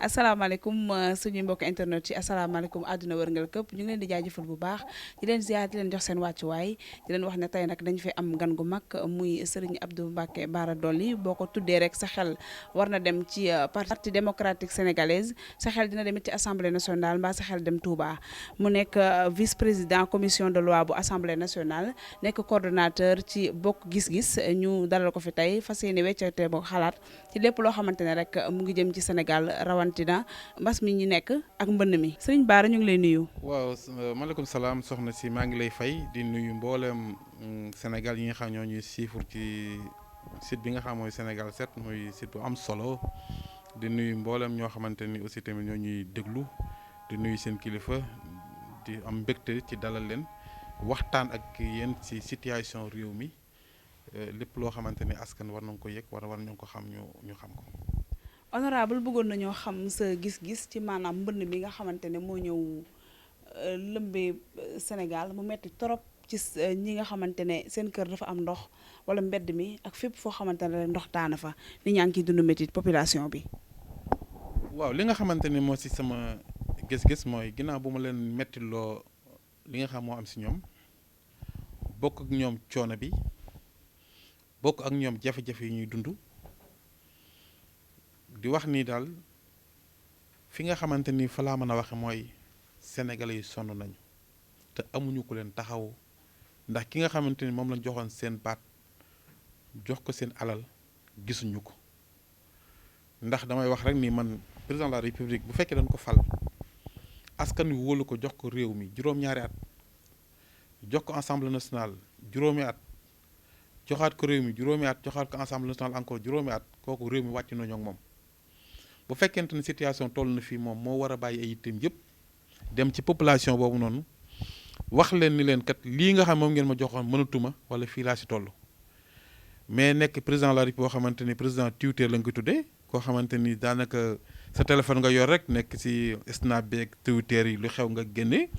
asalaamaaleykum suñuy mbokk internet ci asalaamaaleykum àdduna wërngal këpp ñu ngi leen di jaajëfal bu baax di leen ziar di leen jox seen wàccuwaay di leen wax ne tey nag dañu fi am gan gu mag muy Serigne Abdou Mbacké Bara Dolly boo ko tuddee rek sa xel war na dem ci parti démocratique sénégalaise sa xel dina demit ci assemblée nationale mbaa sa xel dem Touba mu nekk vice président commission de loi bu assemblée nationale nekk coordonnateur ci bokk gis-gis ñu dalal ko fi tey fas yéene weccate boo xalaat ci lépp loo xamante ne rek mu ngi jëm ci Sénégal rawantina mbas mi ñu nekk ak mbënn mi Serigne Bara ñu ngi lay nuyu. waaw maaleykum salaam soxna si maa ngi lay fay di nuyu mboolem Sénégal yi nga xam ñoo ñuy siifur ci site bi nga xam mooy Sénégal 7 muy site bu am solo di nuyu mboolem ñoo xamante ni aussi tamit ñoo ñuy déglu di nuyu seen kilifa di am mbégte ci dalal leen waxtaan ak yéen ci situation réew mi lépp loo xamante ni askan war nañ ko yëg war nañ ko xam ñu xam ko. honorable bëggoon nañoo xam sa gis-gis ci maanaam mbënn mi nga xamante ne moo ñëw lëmbee Sénégal mu metti trop ci ñi nga xamante ne seen kër dafa am ndox wala mbedd mi ak fépp foo xamante ne ndox taana fa nit ñaa ngi ciy dund métti population bi. waaw li nga xamante ni moo ci sama gis-gis mooy ginnaaw bu ma leen metti loo li nga xam moo am ci ñoom bokk ak ñoom coono bi bokk ak ñoom jafe-jafe yi ñuy dund. di wax ni daal fi nga xamante ni fa laa mën a waxe mooy sénégalais yi sonn nañu te amuñu ko leen taxaw ndax ki nga xamante ni moom lañ joxoon seen baat jox ko seen alal gisuñu ko ndax damay wax rek ni man président de la république bu fekkee dañ ko fal askan wi wóolu ko jox ko réew mi juróom-ñaari at jox ko assemblée nationale juróomi at joxaat ko réew mi juróomi at joxaat ko assemblée nationale encore juróomi at kooku réew mi wàcc nañoo ak moom. bu fekkente ne situation toll na fii moom moo war a bàyyi ay yitteem yëpp dem ci population boobu noonu wax leen ni leen kat lii nga xam moom ngeen ma joxoon mënatuma wala fii laa si toll mais nekk président de la République boo xamante ni président tuteur la nga ko tuddee koo xamante ni daanaka sa téléphone nga yor rek nekk si snap bi ak Twitter yi lu xew nga génne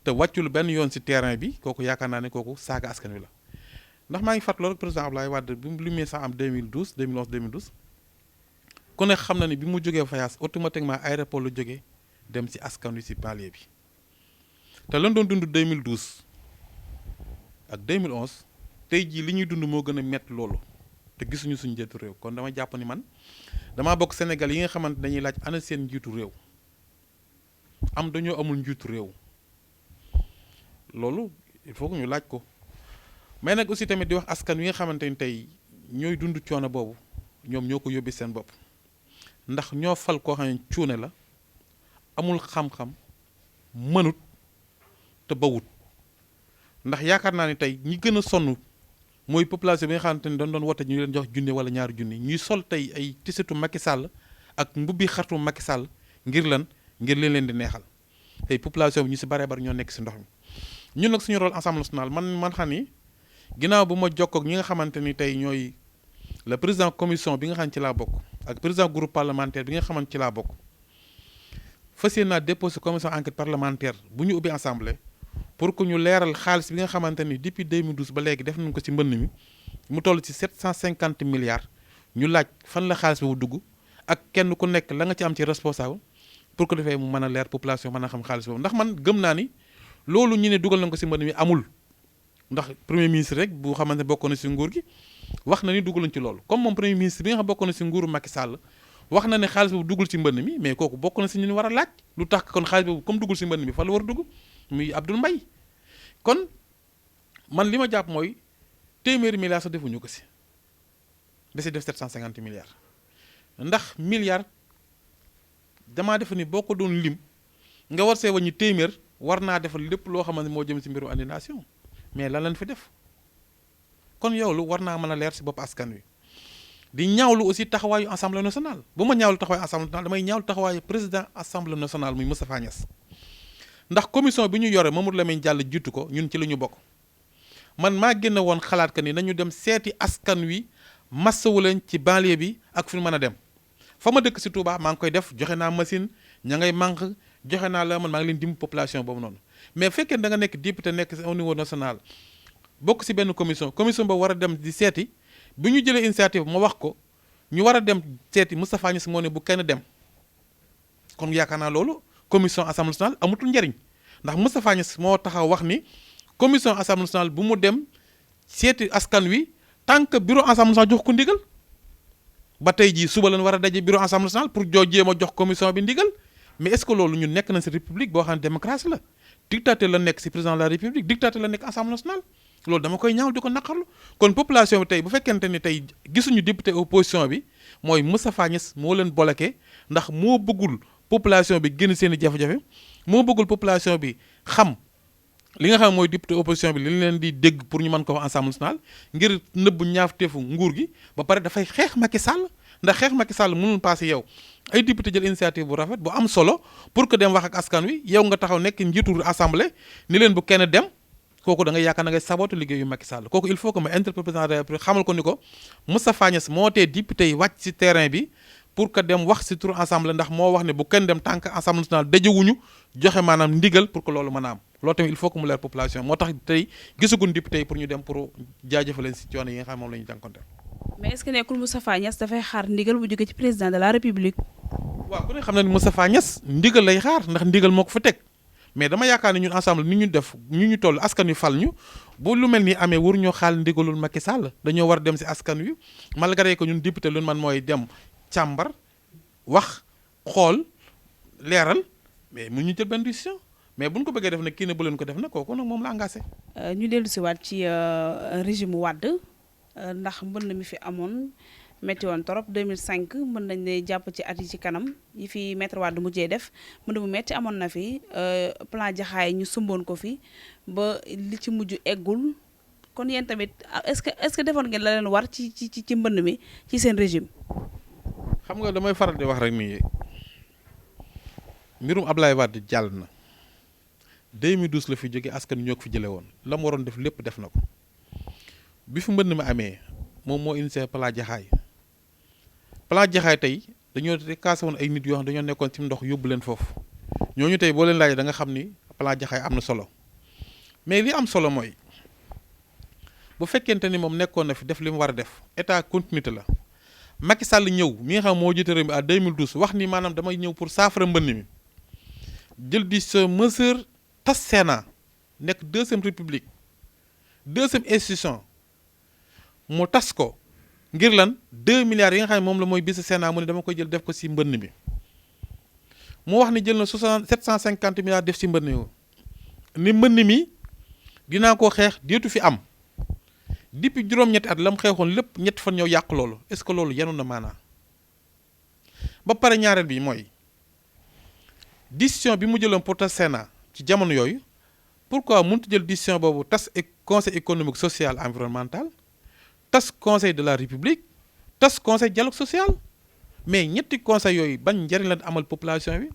te wàccul benn yoon si terrain bi kooku yaakaar naa ne kooku saaga askan wi la ndax maa ngi fàttaloo rek président Abdoulaye Wade bi mu limee sax am 2012 2011 2012. ku ne xam na ni bi mu jógee Fayaas automatiquement aéroport la jógee dem ci askan wi ci palier bi te lan doon dund 2012 ak 2011 tey jii li ñuy dund moo gën a métti loolu te gisuñu suñu njiitu réew kon dama jàpp ni man damaa bokk Sénégal yi nga xamante dañuy laaj ana seen njiitu réew dañoo amul njiitu réew loolu il faut que ñu laaj ko mais nag aussi tamit di wax askan wi nga xamante ni tey ñooy dund coono boobu ñoom ñoo ko yóbbi seen bopp. ndax ñoo fal koo xam ne cuune la amul xam-xam mënut te bawut ndax yaakaar naa ne tey ñi gën a sonn mooy population bi nga xamante ni doon wote ñu leen jox junne wala ñaari junne ñuy sol tey ay tisetu Macky Sall ak mbubbi xartu Macky Sall ngir leen di neexal tey population bi ñu si baree bari ñoo nekk si ndox mi ñun nag suñu rôle Assemblée nationale man xam ni ginnaaw bu ma jokkoo ak ñi nga xamante ni tey ñooy le président commission bi nga xam ne ci laa bokk ak président groupe parlementaire bi nga xamante ci laa bokk fas yéene naa déposé commission enquête parlementaire bu ñu ubbi assemblée pour que ñu leeral xaalis bi nga xamante ni depuis 2012 ba léegi def nañ ko ci mbënn mi mu toll ci 750 milliards ñu laaj fan la xaalis boobu dugg ak kenn ku nekk la nga ci am ci responsable pour que defee mu mën a leer population mën a xam xaalis boobu ndax man gëm naa ni loolu ñu ne dugal nañ ko ci mbënn mi amul ndax premier ministre rek bu xamante ne bokk na ci nguur gi wax na ni dugaluñ ci loolu comme moom premier ministre bi nga xam bokk na ci nguuru Macky Sall wax na ne xaalis boobu duggul ci mbënn mi mais kooku bokk na ci ñu war a laaj lu tax kon xaalis boobu comme duggul ci mbënn mi fa la war a dugg muy Abdoul Mbaye kon man li ma jàpp mooy téeméeri milliards sax defuñu ko ci da ci def 750 milliards ndax milliards damaa defe ni boo ko doon lim nga war see wàññi téeméer war naa defal lépp loo xamante moo jëm ci mbiru inondation mais lan lañ fi def kon yow lu war naa mën a leer ci bopp askan wi di ñaawlu aussi taxawaayu assemblée nationale bu ma ñaawlu taxawaayu assemblée nationale damay ñaawlu taxawaayu président assemblée nationale muy Moustapha Niasse ndax commission bi ñu yore Mamadou Lamine Diallo jiitu ko ñun ci la ñu bokk man maa génne woon xalaat que ni nañu dem seeti askan wi massawu leen ci banlieue bi ak fu ñu mën a dem fa ma dëkk si Touba maa ngi koy def joxe naa machine ña ngay manque joxe naa la man maa ngi leen dimb population boobu noonu mais fekkee da nga nekk député nekk au niveau national bokk si benn commission ba war a dem di seeti bi ñu jëlee initiative ma wax ko ñu war a dem seeti Moustapha Niasse moo ne bu kenn dem kon yaakaar naa loolu commission assemblée nationale amatul njariñ ndax Moustapha Niasse moo taxaw wax ni commission assemblée nationale bu mu dem seeti askan wi tant que bureau assemblée nationale jox ko ndigal ba tey jii suba lañ war a daje bureau assemblée nationale pour jéem a jox commission bi ndigal mais est-ce que loolu ñun nekk na si république boo xam ne démocratie la dictateur la nekk si président de la république dictateur la nekk assemblée nationale loolu dama koy ñaawal di ko naqarlu kon population bi tey bu fekkente ni tey gisuñu député opposition bi mooy Moustapha Niasse moo leen bloqué ndax moo bëggul population bi génn seen i jafe-jafe moo bëggul population bi xam li nga xam mooy député opposition bi li leen di dégg pour ñu mën ko wax assemblée nationale ngir nëbb ñaafteefu nguur gi ba pare dafay xeex Macky Sall ndax xeex Macky Sall mënul passé yow ay député jël initiative bu rafet bu am solo pour que dem wax ak askan wi yow nga taxaw nekk njiitu assemblée ni leen bu kenn dem kooku da ngay yaakaar na ngay sabote liggéeyu Macky Sall kooku il faut que ma interpellé président de la République xamal ko ni ko Moustapha Niasse moo tee député yi wàcc ci terrain bi pour que dem wax ci turu assemblée ndax moo wax ne bu kenn dem tant que assemblée nationale dajewuñu joxe maanaam ndigal pour que loolu mën a am loolu tamit il faut que mu leer population moo tax tey gisaguñ député yi pour ñu dem pour jaajëfal leen ci coono yi nga xam moom la ñu jànkonte. mais est-ce que nekkul Moustapha Niasse dafay xaar ndigal bu jóge ci président de la république. waaw ku ne xam na ni Moustapha Niasse ndigal lay xaar ndax ndigal moo ko fa teg mais dama yaakaar ne ñun ensemble ni ñu def ñu toll askan wi fal ñu bu lu mel ni amee waruñoo xaal ndigalul Macky Sall dañoo war a dem ci askan wi malgré que ñun député lu man mooy dem càmbar wax xool leeral mais mu ñu jël benn décision mais bu ñu ko bëggee def nag kii ne bu leen ko def nag kooku nag moom la engagé. ñu dellu si waat ci régime Wade ndax mbënn mi fi amoon métti woon trop 2005 mën nañ ne jàpp ci at yi ci kanam yi fi maître Wade mujjee def mbënn mu métti amoon na fi plan Jaxaay ñu sumboon ko fi ba li ci mujj eggul kon yéen tamit est-ce que defoon ngeen la leen war ci mbënn mi ci seen régime. xam nga damay faral di wax rek nii mbirum Ablaye Wade jàll na 2012 la fi jóge askan ñoo ko fi jëlee woon la mu waroon def lépp def na ko bi fi mbënn mi amee moom moo initié plan Jaxaay tey dañoo kaase woon ay nit yoo xam dañoo nekkoon ci ndox yóbbu leen foofu ñooñu tey boo leen laajee da nga xam ni plan Jaxaay am na solo mais li am solo mooy bu fekkente ni moom nekkoon na fi def li mu war a def état continuité la Macky Sall ñëw mi nga xam moo jiite réew mi à 2012 wax ni maanaam damay ñëw pour saafara mbënn mi jël di sa mesure tas Sénat nekk deuxième république deuxième institution mu tas ko ngir lan 2 milliards yi nga xam ne moom la mooy bis Sénat mu ne dama koy jël def ko ci mbënn mi mu wax ni jël na 750 milliards def ci mbënn mi ni mbënn mi dinaa ko xeex déetu fi am depuis juróom-ñetti at la mu xeexoon lépp ñetti fan ñëw yàq loolu est-ce que loolu yenu na maanaa ba pare ñaareel bi mooy décision bi mu jëloon pour tas Sénat ci jamono yooyu pourquoi mënut jël décision boobu tas conseil économique social environnemental tas conseil de la république tas conseil dialogue social mais ñetti conseil yooyu bañ njëriñ la amal population bi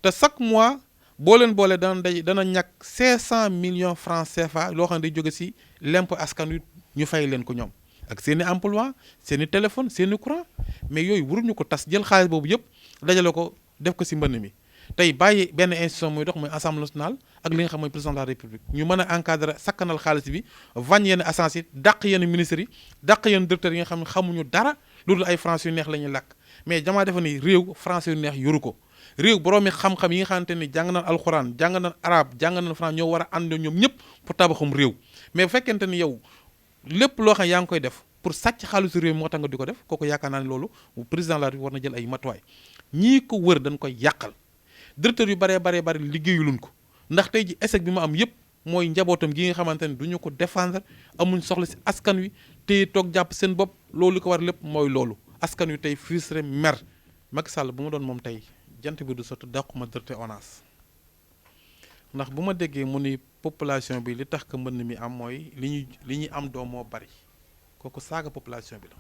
te chaque mois boo leen boolee dana ñàkk 500 millions francs CFA loo xam ne day jóge ci l'impôt askan wi ñu fay leen ko ñoom ak seen i emploi seen i téléphone seen i courant mais yooyu waruñu ko tas jël xaalis boobu yëpp dajale ko def ko ci mbënn mi tey bàyyi benn institution muy dox mooy assemblée nationale ak li nga xam mooy président de la république ñu mën a encadrer sakkanal xaalis bi vañ yenn agence yi dàq yenn ministres yi dàq yenn directeurs yi nga xam ne xamuñu dara loolu ay français yu neex la ñuy làkk mais jamaa defe ni réew français yu neex yoru ko réew boroomi xam-xam yi nga xamante ni jàng nañ alxuraan jàng nañ arabe jàng nañ français ñoo war a ànd ñoom ñëpp pour tabaxum réew mais bu fekkente ni yow lépp loo xam yaa ngi koy def pour sàcc xaalisu réew moo tax nga di ko def kooku yaakaar naa ne loolu président de la République war na jël ay matuwaay ñii ko wër dañ koy yàqal directeur yu baree liggéeyuluñ ko ndax tey ji échec bi mu am yëpp mooy njabootam gi nga xamante ne du ñu ko défendre amuñ soxla si askan wi te toog jàpp seen bopp loolu li ko war lépp mooy loolu askan wi tey frustré mer Macky Sall bu ma doon moom tey jant bi du sotti dàquma directeur ONAS ndax bu ma déggee mu ni population bi li tax que mbënn mi am mooy li ñuy am doom moo bari kooku saaga population bi la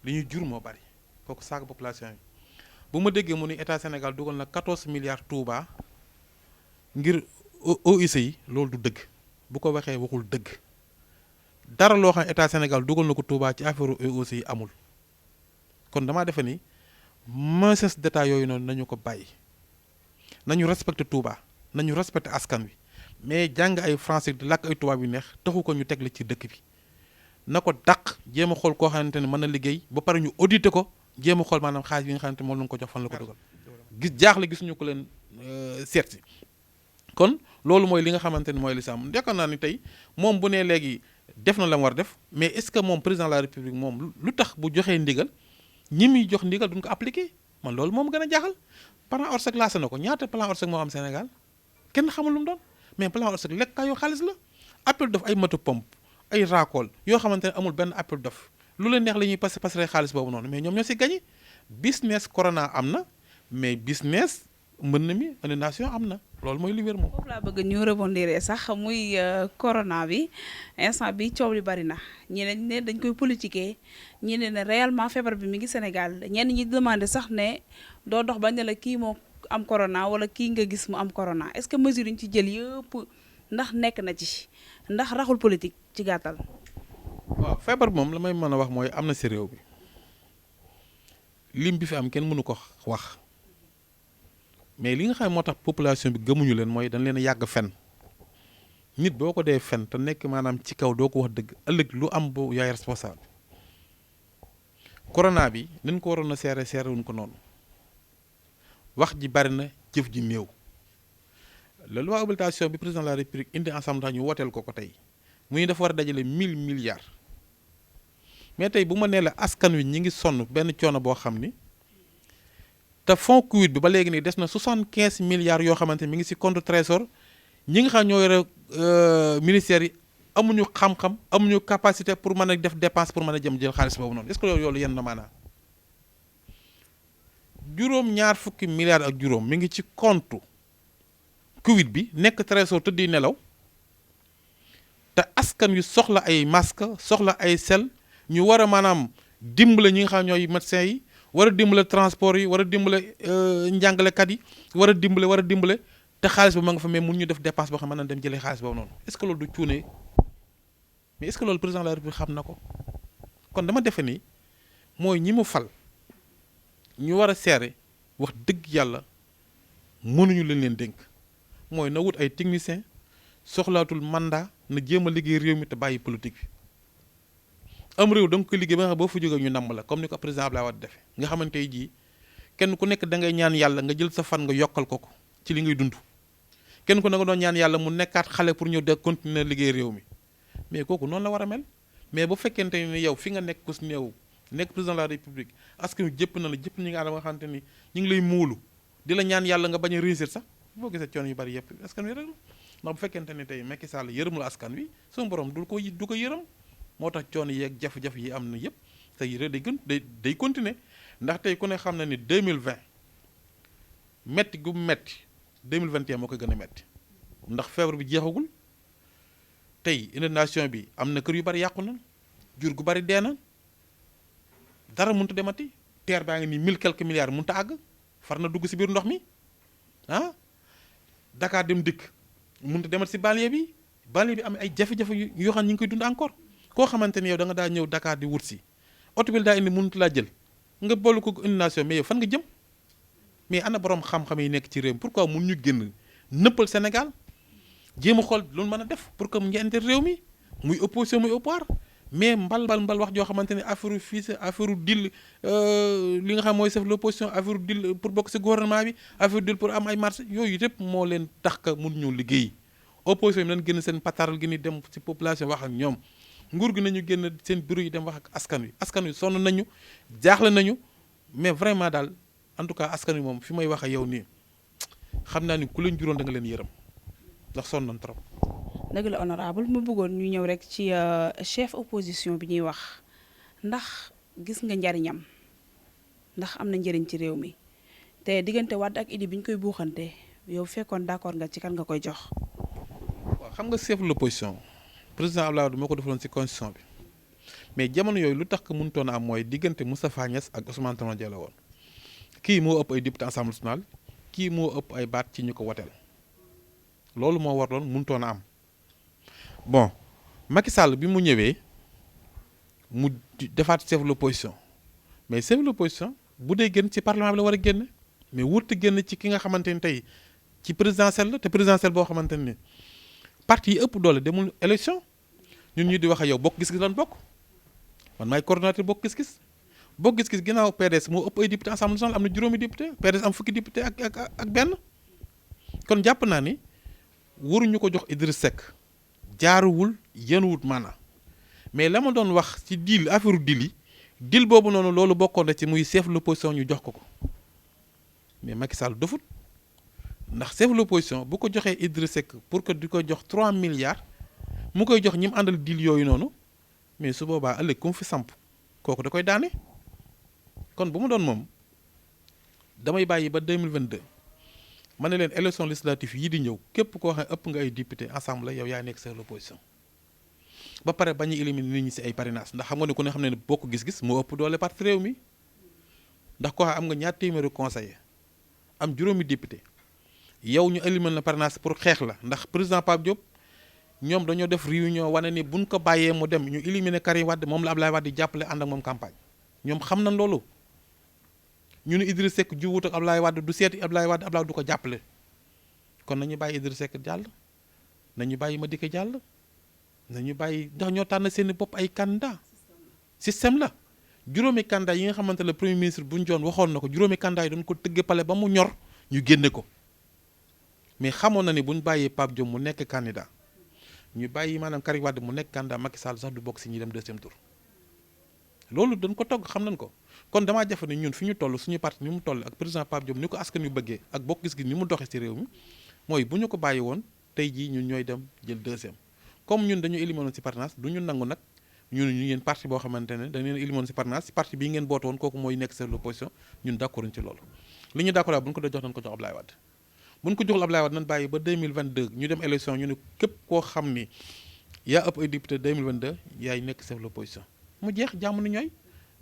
li ñuy jur moo bari kooku saaga population bi bu ma déggee mu ni état Sénégal dugal na 14 milliards Touba ngir OIC yi loolu du dëgg bu ko waxee waxul dëgg dara loo xam état Sénégal dugal na ko Touba ci affaire OIC yi amul kon damaa defe ni messes d'état yooyu noonu nañu ko bàyyi nañu respecté Touba nañu respecté askan wi mais jàng ay français di làkk ay tubaab yu neex taxu ko ñu tegle ci dëkk bi na ko dàq jéem a xool koo xamante ne mën na liggéey ba pare ñu audité ko jéem a xool maanaam xaalis bi nga xamante moom la ko jox fan la ko dugal gis jaaxle gisuñu ko leen seet si kon loolu mooy li nga xamante ni mooy li sam yaakaar naa ni tey moom bu nee léegi def na la mu war def mais est-ce que moom président de la république moom lu tax bu joxee ndigal ñi muy jox ndigal duñ ko appliqué man loolu moom gën a jaaxal plan Orsec lancé na ko ñaata plan Orsec moo am Sénégal kenn xamul lu mu doon mais plan Orsec lekkaayu xaalis la appel d'offre ay moto pompe ay raakool yoo xamante ne amul benn appel d'offre lu leen neex la ñuy passer xaalis boobu noonu mais ñoom ñoo si gagné business corona am na mais business mën na mi inondation am na loolu mooy li wér moom. foofu laa bëgg ñu rebondir sax muy corona bi instant bi coow li bari na ñeneen ne dañ koy politiquer ñeneen ne réellement feebar bi mi ngi Sénégal ñenn ñi demandé sax ne doo dox bañ ne la kii moo am corona wala kii nga gis mu am corona est-ce que mesure yi ñu ci jël yëpp ndax nekk na ci ndax raxul politique ci gàttal. waaw feebar bi moom la may mën a wax mooy am na si réew bi lim bi fi am kenn mënu ko wax. mais li nga xam ne moo tax population bi gëmuñu leen mooy dañ leen a yàgg fen nit boo ko dee fen te nekk maanaam ci kaw doo ko wax dëgg ëllëg lu am bu yaay responsable corona bi nañ ko waroon a seere wuñ ko noonu wax ji bari na jëf ji néew la loi habilitation bi président de la république indi ensemble tax ñu wooteel ko tey mu ñu dafa war a dajale 1000 milliards mais tey bu ma nee la askan wi ñi ngi sonn benn coono boo xam ni te fonds Covid bi ba léegi nii des na 75 milliards yoo xamante ni mi ngi ci compte trésor ñi nga xam ñoo yore ministères yi amuñu xam-xam amuñu capacité pour mën a def dépense pour mën a jël xaalis boobu noonu est-ce que loolu yenn na maanaam juróom-ñaar fukki milliards ak juróom mi ngi ci compte Covid bi nekk trésor tëddi nelaw te askan yu soxla ay masque soxla ay sel ñu war a maanaam dimbale ñi nga xam ñooy médecins yi. war a dimbale transport yi war a dimbale njàngalekat yi war a dimbale te xaalis ba ma nga fa mais mun ñu def dépense boo xam ne mën na dem jëlee xaalis boobu noonu est-ce que loolu du cuune mais est-ce que loolu président de la République xam na ko kon dama defe ni mooy ñi mu fal ñu war a seere wax dëgg yàlla mënuñu leen dénk mooy na wut ay technicien soxlaatul mandat na jéem a liggéey réew mi te bàyyi politique bi am réew da nga ko liggéey ba nga xam boo fa jógee ñu namm la comme ni ko président Abdoulaye Wade defee nga xamante ne jii kenn ku nekk da ngay ñaan yàlla nga jël sa fan nga yokkal ko ci li ngay dund kenn ku ne nga doon ñaan yàlla mu nekkaat xale pour ñëw de continuer liggéey réew mi mais kooku noonu la war a mel mais bu fekkente ni yow fi nga nekk ku si néew nekk président de la république askan wi jëpp na la jëpp ñi nga xam nga xamante ni ñu ngi lay muulu di la ñaan yàlla nga bañ a réussir sax boo gisee coono yu bari yëpp askan wi rek ndax bu fekkente ni tey Macky Sall yërëmul askan wi suñu borom du ko yërëm moo tax coono yeeg jafe-jafe yi am na yëpp te yére day continuer ndax tey ku ne xam na ni 2020 metti gu metti 2021 moo ko gën a metti ndax feebar bi jeexagul tey inondation bi am na kër yu bari yàqu na jur gu bari dee na dara mënut a demati terre baa ngi nii 1000 quelques milliards mënut a àgg far na dugg si biir ndox mi ah Dakar dem dikk mënut a demat si banlieue bi am ay jafe-jafe yoo xam ñu ngi koy dund encore koo xamante ni yow da nga daa ñëw Dakar di wut si oto bi daa indi mënut laa jël nga boolu ko inondation mais yow fan nga jëm mais ana borom xam-xam yi nekk ci réew mi pourquoi mun ñu génn nëppal Sénégal jéem a xool lu mën a def pour que mu njëriñ réew mi muy opposition muy au pouvoir mais mbal wax joo xamante ne affaire fii sa affaire dil li nga xam mooy chef l'opposition affaire dil pour bokk si gouvernement bi affaire dil pour am ay marché yooyu yëpp moo leen tax ka mun ñu liggéey opposition bi nañ génn seen pataral gi ni dem si population wax ak ñoom nguur gi nañu génn seen bureau yi dem wax ak askan wi sonn nañu jaaxle nañu mais vraiment daal en tout cas askan wi moom fi may wax ak yow nii xam naa ni ku leen juróon da nga leen yërëm ndax sonn nañ trop. dëgg la honorable ma bëggoon ñu ñëw rek ci chef opposition bi ñuy wax ndax gis nga njariñam ndax am na njëriñ ci réew mi te diggante Wade ak Idi bi ñu koy buuxante yow fekkoon d'accord nga ci kan nga koy jox. waaw xam nga chef l'opposition président Abdoulaye Wade moo ko defaloon ci constitution bi mais jamono yooyu lu tax que mënutoon a am mooy diggante Moustapha Niasse ak Ousmane Tanor Dieng la woon kii moo ëpp ay député assemblée nationale kii moo ëpp ay baat ci ñu ko woteel loolu moo warloon mënutoon a am bon Macky Sall bi mu ñëwee mu defaat chef l'opposition mais chef de l'opposition bu dee génn ci parlement bi la war a génn mais wurte génn ci ki nga xamante ni tey ci présidentielle la te présidentielle boo xamante ni parti yi ëpp doole demul élection ñun ñu di wax ak yow bokk gis-gis lan bokk man maay coordonnateur bokk gis-gis ginnaaw PDS moo ëpp ay député assemblée nationale am na juróomi député PDS am fukki député ak benn kon jàpp naa ni waruñu ko jox Idriss Seck jaaruwul yenuwut maanaam mais la ma doon wax ci deal affaire deal yi deal boobu noonu loolu bokkoon na ci muy chef de l'opposition ñu jox ko mais Macky Sall dofut ndax chef de l'opposition bu ko joxee Idriss Seck pour que di ko jox 3 milliards mu koy jox ñi mu àndal deal yooyu noonu mais su boobaa ëllëg ku mu fi samp kooku da koy daane kon bu mu doon moom damay bàyyi ba 2022 ma ne leen élection législative yi di ñëw képp koo xam ne ëpp nga ay député assemblée yow yaa nekk chef de l'opposition ba pare bañu éliminer nit ñi ci ay parrainage ndax xam nga ne ku ne xam ne bokk gis-gis moo ëpp doole parti réew mi ndax koo xam am nga ñaar téeméeri conseiller am juróomi député yow ñu éliminer la parrainage pour xeex la ndax président Pape Diop ñoom dañoo def réunion wane ni buñ ko bàyyee mu dem ñu éliminer Karim Wade moom la Ablaye Wade di jàppale ànd ak moom campagne ñoom xam nañ loolu ñu ne Idriss Seck juwut ak Ablaye Wade du seeti Ablaye Wade Ablaye du ko jàppale kon nañu bàyyi Idriss Seck jàll nañu bàyyi Madické jàll nañu bàyyi ndax ñoo tànn seeni bopp ay candidat système la juróomi candidat yi nga xamante ne premier ministre bu ñu joon waxoon na ko juróomi candidat yi doon ko tëgg pale ba mu ñor ñu génne ko mais xamoon na ni bu ñu bàyyee Pape Diop mu nekk candidat ñu bàyyi maanaam Karim Wade mu nekk candidat Macky Sall sax du bokk si ñi dem deuxième tour loolu dañ ko togg xam nañ ko kon damaa jafe ne ñun fi ñu toll suñu parti ni mu toll ak président Pape Diop ni ko askan yu bëggee ak bokk gis gi ni mu doxee ci réew mi mooy bu ñu ko bàyyi woon tey jii ñun ñooy dem jël deuxième comme ñun dañu éliminer ci parrainage du ñu nangu nag ñu ngeen parti boo xamante ne dañu leen éliminer ci parrainage ci parti bii ngeen boote woon kooku mooy nekk chef de l'opposition ñun d'accord ci loolu li ñu d'accord bu ñu ko dee jox nañ ko jox Ablaye Wade bu ñu ko joxul Ablaye Wade nañ bàyyi ba 2022 ñu dem élection ñu ne képp koo xam ni yaa ëpp ay député 2022 yaay nekk chef de l'opposition mu jeex jàmm ni ñooy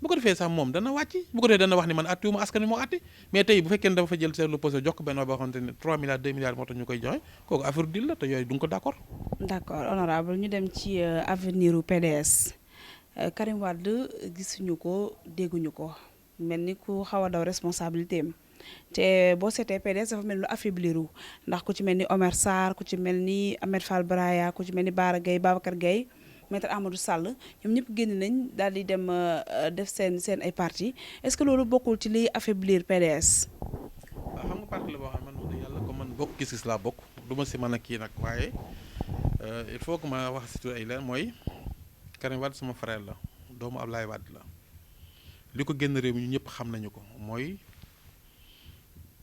bu ko defee sax moom dana wàcc bu ko defee dana wax ni man attiwuma askan wi moo atti mais tey bu fekkee ne dafa fa jël chef de l'opposition jox ko benn boo xamante ne 3 milliards 2 milliards moo tax ñu koy joxe kooku affaire deal la te yooyu du nga ko d'accord. d'accord honorable ñu dem ci avenir u PDS Karim Wade gisuñu ko dégguñu ko mel ni ku xaw a daw responsabilité am te boo seetee PDS dafa mel ni lu affaibliru ndax ku ci mel ni Omer Sarr ku ci mel ni Ahmed Fall Braya ku ci mel ni Bara Gaye Babacar Gaye maître Amadou Sall ñoom ñëpp génn nañ daal di dem def seen ay parti est-ce que loolu bokkul ci liy affaiblir PDS. waaw xam nga parti la boo xam ne man wax dëgg yàlla comme man bokk gis-gis laa bokk du ma si mën a kii nag waaye il faut que ma wax si ay leer mooy Karim Wade sama frère la doomu Ablaye Wade la li ko génn réew mi ñu ñëpp xam nañu ko mooy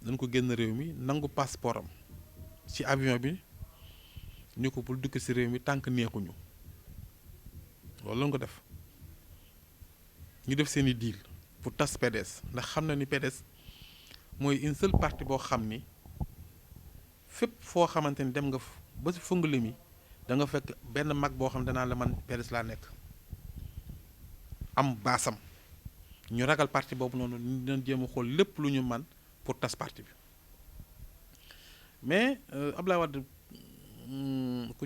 dañ ko génn réew mi nangu passeport am ci avion bi ñu ko bul dugg si réew mi tànk neexuñu. loolu lañ ko def ñu def seeni deal pour tas PDS ndax xam na ni PDS mooy une seule partie boo xam ni fépp foo xamante ni dem nga ba si fungale mi da nga fekk benn mag boo xam danaa la man PDS laa nekk am baasam ñu ragal parti boobu noonu ñu doon jéem a xool lépp lu ñu man pour tas parti bi mais Abdoulaye Wade ku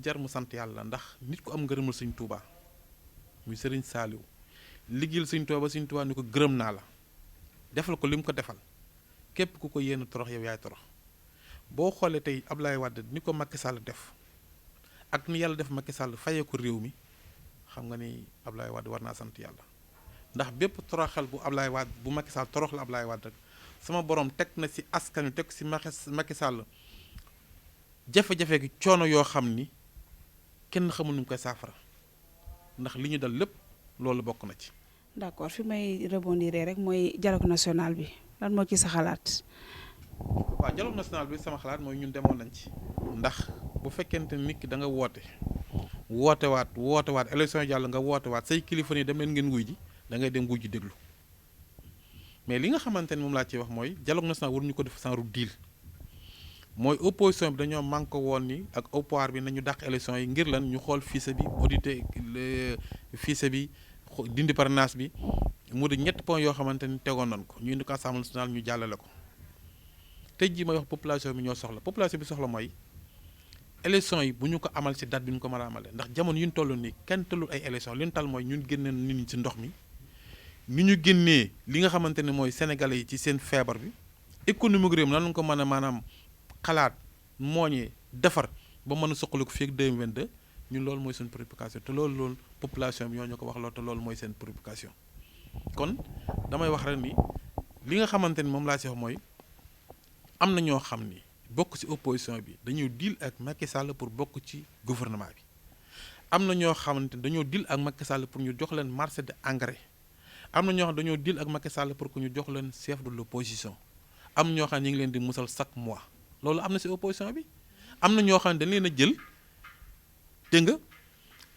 jar mu sant yàlla ndax nit ku am ngërëmal Sëñ Tuubaa muy Sëriñ Saaliw liggéeyal Sëñ Tuubaa ba Sëñ Tuubaa ni ko gërëm naa la defal ko li mu ko defal képp ku ko yéene torox yow yaay torox boo xoolee tey Ablaye Wade ni ko Macky Sall def ak ni yàlla def Macky Sall fayee ko réew mi xam nga ni Ablaye Wade war naa sant yàlla ndax bépp toroxal bu Ablaye Wade bu Macky Sall torox la Ablaye Wade rek sama borom teg na ci askan wi teg ci Macky Sall jafe-jafe gi coono yoo xam ni kenn xamul nu mu koy saafara ndax li ñu dal lépp loolu bokk na ci. d'accord fi may rebondir rek mooy dialogue national bi lan moo ci sa xalaat. waaw dialogue national bi sama xalaat mooy ñun demoon nañ ci ndax bu fekkente nit ki da nga woote waat élection jàll nga woote waat say kilifa ni dem leen ngeen wuy ji da ngay dem wuy ji déglu mais li nga xamante ni moom laa ciy wax mooy dialogue national waruñu ko def sans deal mooy opposition bi dañoo manqué woon ni ak au pouvoir bi nañu dàq élection yi ngir lan ñu xool fichier bi audité fichier bi dindi parrainage bi mu di ñetti points yoo xamante ni tegoon nañ ko ñu indi ko assemblée nationale ñu jàllale ko tey jii may wax population bi ñoo soxla population bi soxla mooy élection yi bu ñu ko amal ci date bi ñu ko mën a amale ndax jamono yu ñu toll nii kenn tëlul ay élection li ñu tal mooy ñun génne nit ñi ci ndox mi ni ñu génnee li nga xamante ne mooy sénégalais yi ci seen feebar bi économique réew mi nan lañ ko mën a maanaam xalaat mooñee defar ba mën a soqali ko fii ak 2022 ñun loolu mooy suñu préoccupation te loolu population bi ñoo ñu ko wax loolu te loolu mooy seen préoccupation kon damay wax rek ni li nga xamante ni moom laa si wax mooy am na ñoo xam ni bokk ci opposition bi dañoo deal ak Macky Sall pour bokk ci gouvernement bi am na ñoo xamante ni dañoo deal ak Macky Sall pour ñu jox leen marché de engrais am na ñoo xam dañoo deal ak Macky Sall pour que ñu jox leen chef de l'opposition am ñoo xam ne ñu ngi leen di musal chaque mois loolu am na ci opposition bi am na ñoo xam ne dañ leen a jël dégg nga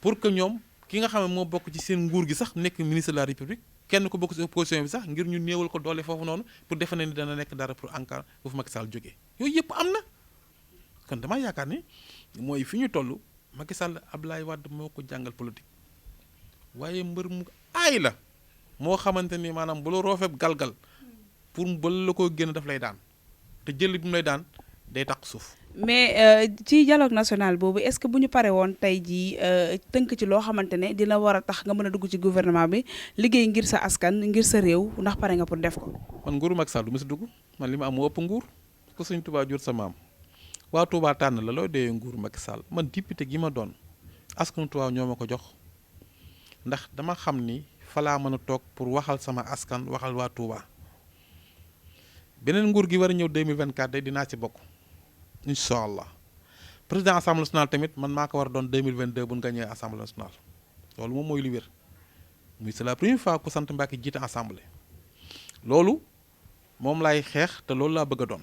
pour que ñoom ki nga xam ne moo bokk ci seen nguur gi sax nekk ministre de la république kenn ko bokk ci opposition bi sax ngir ñu néewal ko doole foofu noonu pour defe ne ni dana nekk dara pour ANCAR bu fi Macky Sall jógee yooyu yëpp am na kon damaa yaakaar ni mooy fi ñu toll Macky Sall Abdoulaye Wade moo ko jàngal politique waaye mbër mu aay la moo xamante ni maanaam bu la roofeeb galgal pour bala la koo génn daf lay daan te jël bi mu lay daan day taq suuf. mais ci dialogue national boobu est-ce que bu ñu pare woon tey jii tënk ci loo xamante ne dina war a tax nga mën a dugg ci gouvernement bi liggéey ngir sa askan ngir sa réew ndax pare nga pour def ko. man nguuru Macky Sall du ma si dugg man li ma am moo ëpp nguur ko Sëñ Tuubaa jur sa maam waa Tuubaa tànn la loo dee nguuru Macky Sall man député gi ma doon askanu Tuubaa ñoo ma ko jox ndax dama xam ni fa laa mën a toog pour waxal sama askan waxal waa Tuubaa beneen nguur gi war a ñëw 2024 day dinaa ci bokk. incha allah président assemblée nationale tamit man maa ko war a doon 2022 bu ñu gagné assemblée nationale loolu moom mooy li wér muy c'est la première fois ku sant Mbàkke jiite assemblée loolu moom laay xeex te loolu laa bëgg a doon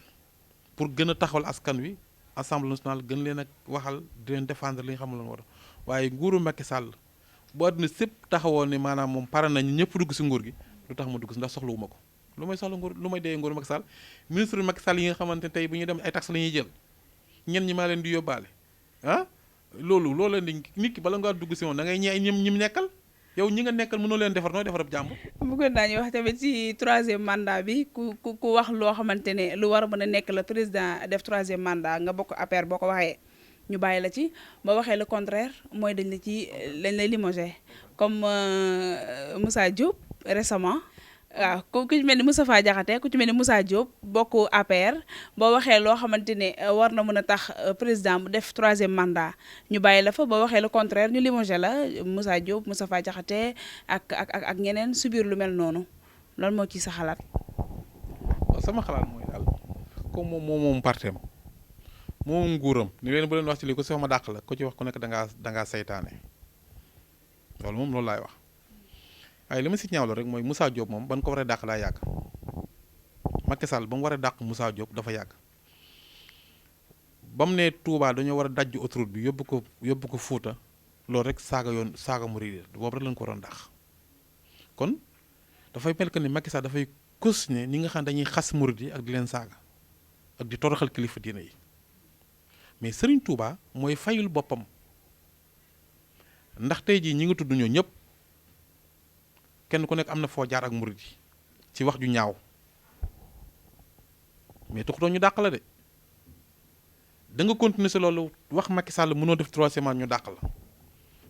pour gën a taxawal askan wi assemblée nationale gën leen a waxal di leen défendre li nga xam ne la war a waaye nguuru Macky Sall bu àdduna sépp taxawoon ne maanaam moom pare nañu ñëpp dugg si nguur gi lu tax ma dugg si ndax soxlawu ma ko lu may soxla nguur lu may dee nguuru Macky Sall ministre Macky Sall yi nga xamante ne tey bu ñuy dem ay taxes la ñuy jël. ñen ñi maa leen di yóbbaale ah loolu leen di nit ki bala ngaa dugg si woon da ngay ñee ñi nekkal yow ñi nga nekkal mënoo leen defar nooy defar ab jàmbur. bëggoon naa ñu wax tamit ci troisième mandat bi ku wax loo xamante ne lu war a mën a nekk la président def troisième mandat nga bokk APR boo ko waxee ñu bàyyi la ci ba waxee le contraire mooy dañ lay limogé comme Moussa Diop récemment. waaw ku ci mel ni Moustapha Diakhaté ku ci mel ni Moussa Diop bokk APR boo waxee loo xamante ne war na mën a tax président bu def troisième mandat ñu bàyyi la fa boo waxee le contraire ñu limogé la Moussa Diop Moustapha Diakhaté ak ñeneen subir lu mel noonu loolu moo ci sa xalaat. waaw sama xalaat mooy daal comme moom partem moom nguuram ni leen bu leen wax ci lii ko si wax ma dàq la ko ci wax ku nekk da ngaa saytaane loolu moom loolu laay wax. waaye li ma si ñaawlo rek mooy Moussa Diop moom ban ko war a dàq daa yàgg Macky Sall ba mu war a dàq Moussa Diop dafa yàgg ba mu ne Touba dañoo war a dajj autoroute bi yóbbu ko Fuuta loolu rek saaga mu riir boobu rek lañ ko waroon dàq kon dafay mel que ni Macky Sall dafay continuer ñi nga xam dañuy xas murid yi ak di leen saaga ak di toroxal kilifa diine yi mais Serigne Touba mooy fayul boppam ndax tey jii ñi nga tudd ñoo ñëpp. kenn ku nekk am na foo jaar ak murid yi ci wax ju ñaaw mais taxutoo ñu dàq la de da nga continuer si loolu wax Macky Sall mënoo def 3 semaines ñu dàq la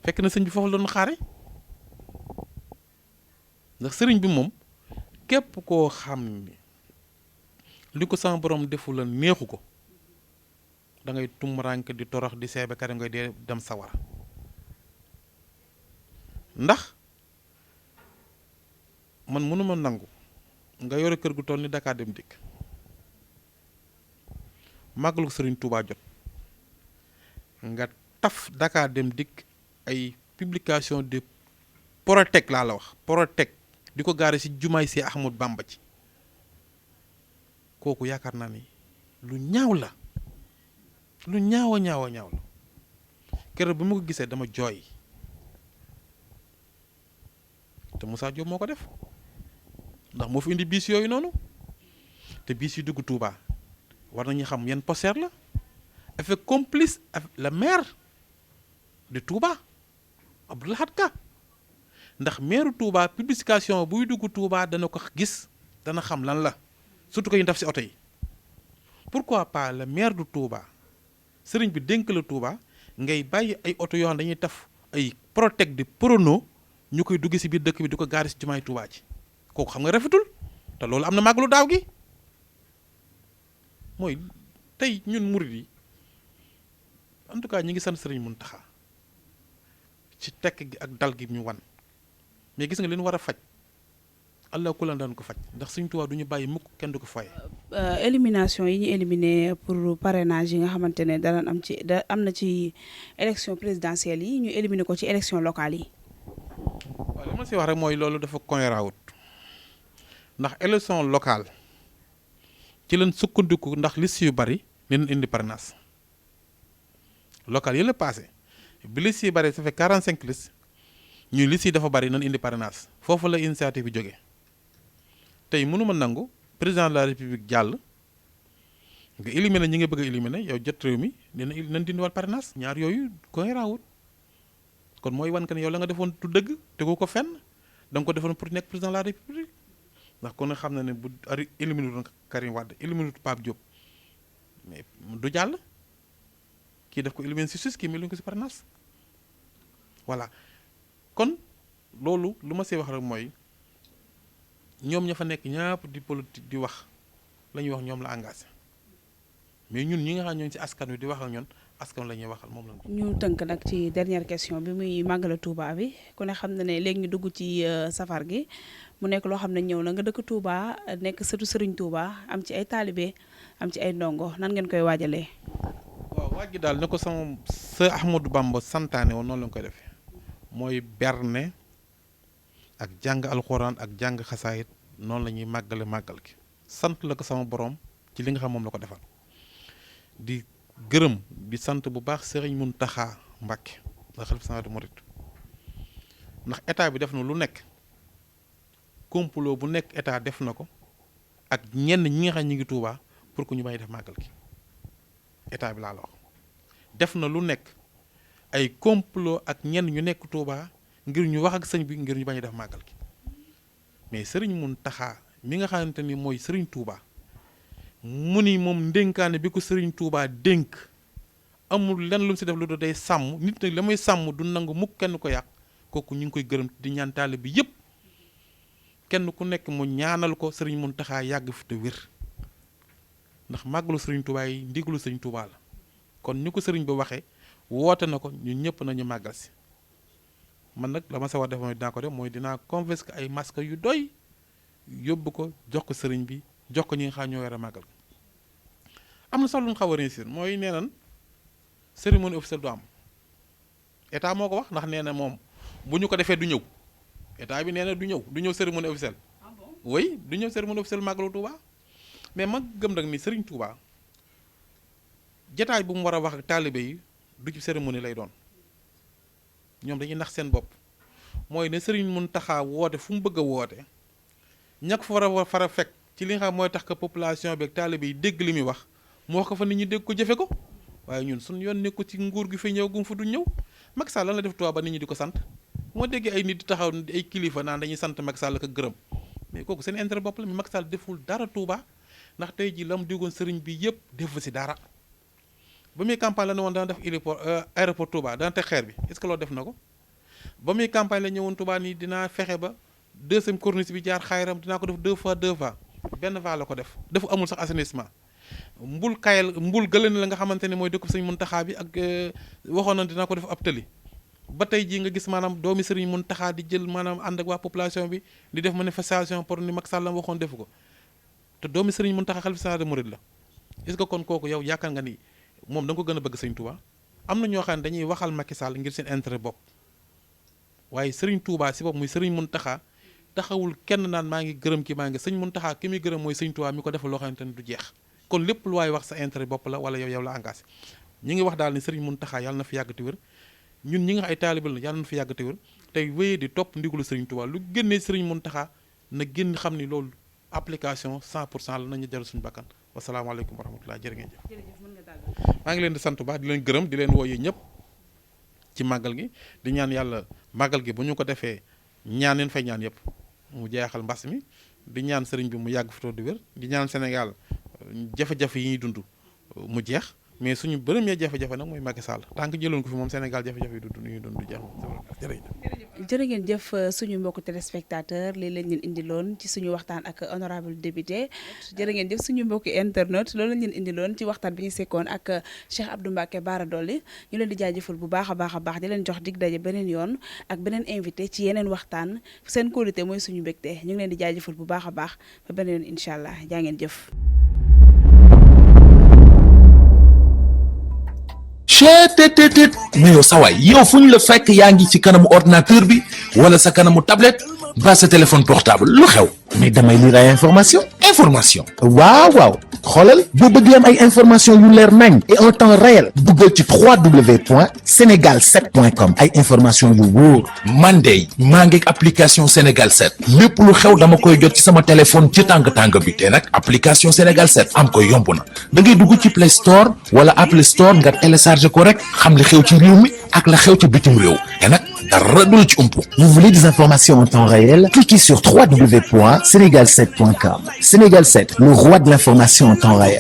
fekk na sëñ bi foofu la doon xaare ndax sëriñ bi moom képp koo xam ni li ko sama borom defu la neexu ko da ngay tumuraanke di torox di seebe kare ngay dee dem sawara ndax man mënuma nangu nga yore kër gu toll ni Dakar Dem Dikk màggalu Sëriñ Tuubaa jot nga taf Dakar Dem Dikk ay publication de Protec laa la wax Protec di ko gaare ci jumaay si Ahmadu Bamba ci kooku yaakaar naa ni lu ñaaw la lu ñaaw la keroog bi ma ko gisee dama jooy te Moussa Diop moo ko def ndax moo fi indi biis yooyu noonu te biis yi dugg Touba war nañu xam yan posteer la avec complice avec le maire de Touba Abdou Lahad Ka ndax maire Touba publication buy dugg Touba dana ko gis dana xam lan la surtout que ñu def ci oto yi pourquoi pas le maire de Touba sëriñ bi dénk la Touba ngay bàyyi ay oto yoo xam dañuy taf ay Protec de prono ñu koy dugg ci biir dëkk bi di ko gaari ci jumaay Touba ci kooku xam nga rafetul te loolu am na màggalu daaw gi mooy tey ñun murid yi en tout cas ñi ngi sant Serigne Mountakha ci tekk gi ak dal gi ñu wan mais gis nga leen war a faj allah ku la daan ko faj ndax Serigne Touba du ñu bàyyi mukk kenn du ko foye. élimination yi ñu éliminé pour parrainage yi nga xamante ne daan am na ci élection présidentielle yi ñu éliminé ko ci élection locale yi. waaw li ma si wax rek mooy loolu dafa cohérent wut ndax élection locale ci leen sukkandiku ndax liste yu bari leen indi parrainage local yi la passé bi liste yi bari ça fait 45 listes ñu liste yi dafa bari nan indi parrainage foofu la initiative bi jógee tey mënuma nangu président de la république jàll nga éliminer ñi nga bëgg a éliminer yow jot réew mi dina nan dindiwaat parrainage ñaar yooyu cohérent wut kon mooy wan que ne yow la nga defoon du dëgg tegu ko fenn da nga ko defoon pour nekk président de la république ndax kon xam na ne bu éliminé woon Karim Wade éliminé Pape Diop mais du jàll kii def ko éliminé si sus kii mi lu ko si parrainage voilà kon loolu lu ma see wax rek mooy ñoom ña fa nekk ñaap di politique di wax la ñuy wax ñoom la engagé mais ñun ñi nga xam ñoo ngi si askan wi di wax ak ñun askan la ñuy waxal moom la ñu tënk nag ci dernière question bi muy màggala Touba bi ku ne xam na ne léegi ñu dugg ci safar gi mu nekk loo xam ne ñëw na nga dëkk Touba nekk sëtu Serigne Touba am ci ay taalibe am ci ay ndongo nan ngeen koy waajalee. waaw waaj gi daal ne ko sama sër Ahmadou Bamba santaane woon noonu la ñu koy defee mooy berne ak jàng alxuraan ak jàng xasaayit noonu la ñuy màggale màggal gi sant la ko sama borom ci li nga xam moom la ko defal di gërëm di sant bu baax Serigne Mountakha Mbacké la xalifa général des mourides ndax état bi def na lu nekk complot bu nekk état def na ko ak ñenn ñi nga xam ñi ngi Touba pour que ñu bàyyi def màggal gi état bi laa la wax def na lu nekk ay complot ak ñenn ñu nekk Touba ngir ñu wax ak sëñ bi ngir ñu bañ a def màggal gi mais Serigne Mountakha mi nga xamante ni mooy Serigne Touba mu ni moom ndénkaane bi ko Serigne Touba dénk amul lenn lu mu si def lu do day sàmm nit nag la muy sàmm du nangu mukk kenn ko yàq kooku ñu ngi koy gërëm di ñaan taalibe bi yépp kenn ku nekk mu ñaanal ko Serigne Mountakha yàgg fi te wér ndax màggalu Serigne Touba yi ndigalu Serigne Touba la kon ñu ko Serigne ba waxee woote na ko ñun ñëpp nañu màggal si man nag la ma sa war def mooy dinaa ko def mooy dinaa confisquer ay masque yu doy yóbbu ko jox ko Serigne bi jox ko ñi nga xam ñoo yore màggal am na sax lu ñu xaw a réussir mooy nee nan cérémonie officielle du am état moo ko wax ndax nee na moom bu ñu ko defee du ñëw état bi nee na du ñëw cérémonie officielle oui du ñëw cérémonie officielle màggalu Touba mais ma gëm nag ni Serigne Touba jataay bu mu war a wax ak taalibe yi du ci cérémonie lay doon ñoom dañuy nax seen bopp mooy ne Serigne Mountakha woote fu mu bëgg a woote ñàkk fa war a fara fekk ci li nga xam mooy tax que population bi ak taalibe yi dégg li muy wax mu wax ko fa nit ñi dégg ko jëfe ko waaye ñun suñu yoon nekku ci nguur gi fi ñëw gum fa du ñëw Macky Sall lan la def Touba ba nit ñi di ko sant moo déggee ay nit di taxaw ay kilifa naan dañuy sant Macky Sall ko gërëm mais kooku seen intérêt bopp la mais Macky Sall deful dara Touba ndax tey ji la mu diggoon sëriñ bi yëpp defu si dara ba muy campagne la ne woon dana def aéroport Touba dana teg xeer bi est-ce que loolu def na ko ba muy campagne la ñëwoon Touba nii dinaa fexe ba deuxième corniche bi jaar xayram dinaa ko def deux fois benn fois la ko def dafa amul sax assainissement mbul gëlën la nga xamante ne mooy dëkk Sëriñ Mountakha bi ak waxoon na dinaa ko def ab tëli ba tey jii nga gis maanaam doomi Sëriñ Mountakha di jël maanaam ànd ak waa population bi di def manifestation pour ni Macky Sall la waxoon defu ko te doomi Sëriñ Mountakha xalifa général des mourides la est-ce que kon kooku yow yaakaar nga ni moom da nga ko gën a bëgg Sëriñ Touba am na ñoo xam ne dañuy waxal Macky Sall ngir seen intérêt bopp waaye Sëriñ Touba si bopp muy Sëriñ Mountakha taxawul kenn naan maa ngi gërëm ki maa ngi Sëriñ Mountakha ki muy gërëm mooy Sëriñ Touba mi ko defal loo xamante ne du jeex kon lépp lu waay wax sa intérêt bopp la wala yow la engagé ñi ngi wax daal ni Sëriñ Mountakha yàlla na fi yàgg te wér ñun ñi nga ay taalibe la yàlla na fi yàgg te wér tey wéyee di topp ndigalu Sëriñ Touba lu génnee Sëriñ Mountakha na génn xam ni loolu application 100% la nañu jaral suñu bakkan wasalaamaaleykum wa rahmatulah jërë ngeen jëf maa ngi leen di sant bu baax di leen gërëm di leen wooyee ñëpp ci màggal gi di ñaan yàlla màggal gi bu ñu ko defee ñaan leen fay ñaan yëpp mu jeexal mbas mi di ñaan sëriñ bi mu yàgg fi toog di wér di ñaan Sénégal jafe-jafe yi ñuy dund mu jeex mais suñu premier jafe-jafe nag mooy Macky Sall tant que jëloon ko fi moom Sénégal jafe-jafe yi du jeex jërëjëf. jërë ngeen jëf suñu mbokku téléspectateur lii lañ leen indiloon ci suñu waxtaan ak honorable député jërë ngeen jëf suñu mbokku internet loolu lañ leen indiloon ci waxtaan bi ñu sekkoon ak Cheikh Abdou Mbacké Bara Dolly ñu leen di jaajëfal bu baax a baax di leen jox dig daje beneen yoon ak beneen invité ci yeneen waxtaan seen qualité mooy suñu mbégte ñu ngi leen di jaajëfal bu baax a baax ba beneen yoon incha allah jaa ngeen jëf. cheetetetet mais yow sawaay yow fu ñu la fekk yaa ngi ci kanamu ordinateur bi wala sa kanamu tablette ba sa téléphone portable lu xew mais damay lire ay information waaw xoolal boo bëgg am ay information yu leer nañ et en temps réel duggal ci www.senegal7.com ay information yu wóor man de maa ngi application Sénégal 7 lépp lu xew dama koy jot ci sama téléphone ci tàng bi te nag application Sénégal 7 am ko yomb na da ngay dugg ci Play Store wala Apple Store nga télécharge ko rek xam li xew ci réew mi ak la xew ci bitim réew te nag dara du la ci umpu. Vous voulez des informations en temps réel? Cliquez sur www.senegal7.com. Sénégal 7, le roi de l'information en temps réel.